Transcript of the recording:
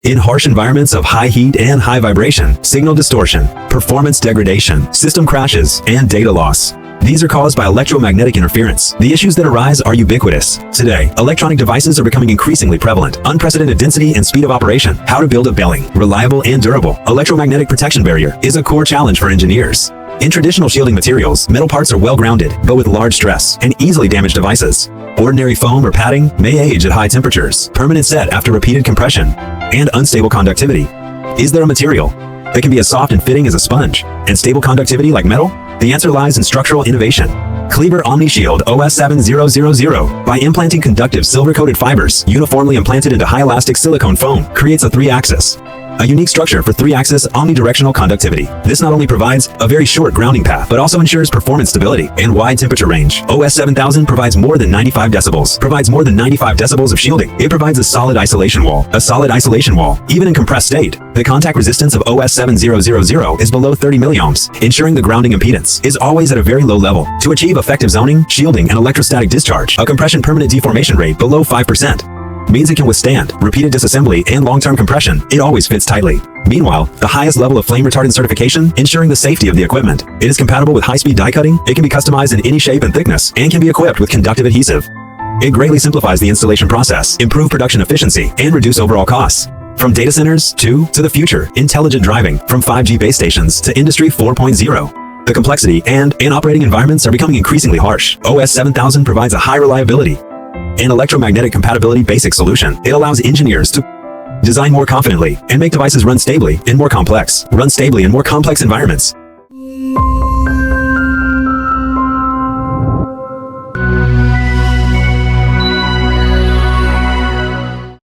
in harsh environments of high heat and high vibration, signal distortion, performance degradation, system crashes, and data loss. These are caused by electromagnetic interference. The issues that arise are ubiquitous. Today, electronic devices are becoming increasingly prevalent. Unprecedented density and speed of operation. How to build a reliable and durable electromagnetic protection barrier is a core challenge for engineers. In traditional shielding materials, metal parts are well grounded, but with large stress and easily damage devices. Ordinary foam or padding may age at high temperatures, permanent set after repeated compression, and unstable conductivity. Is there a material that can be as soft and fitting as a sponge and stable conductivity like metal? The answer lies in structural innovation. KLEBER Omni-SHIELD OS7000, by implanting conductive silver-coated fibers uniformly implanted into high-elastic silicone foam, creates a 3-axis. A unique structure for 3-axis omnidirectional conductivity. This not only provides a very short grounding path, but also ensures performance stability and wide temperature range. OS7000 provides more than 95 decibels of shielding. It provides a solid isolation wall. Even in compressed state, the contact resistance of OS7000 is below 30 milliohms, ensuring the grounding impedance is always at a very low level. To achieve effective zoning, shielding, and electrostatic discharge, a compression permanent deformation rate below 5% means it can withstand repeated disassembly and long-term compression. It always fits tightly. Meanwhile, the highest level of flame retardant certification, ensuring the safety of the equipment. It is compatible with high-speed die cutting. It can be customized in any shape and thickness, and can be equipped with conductive adhesive. It greatly simplifies the installation process, improve production efficiency, and reduce overall costs. From data centers to the future, intelligent driving, from 5G base stations to Industry 4.0. The complexity and operating environments are becoming increasingly harsh. OS7000 provides a high reliability and electromagnetic compatibility basic solution. It allows engineers to design more confidently and make devices run stably in more complex environments.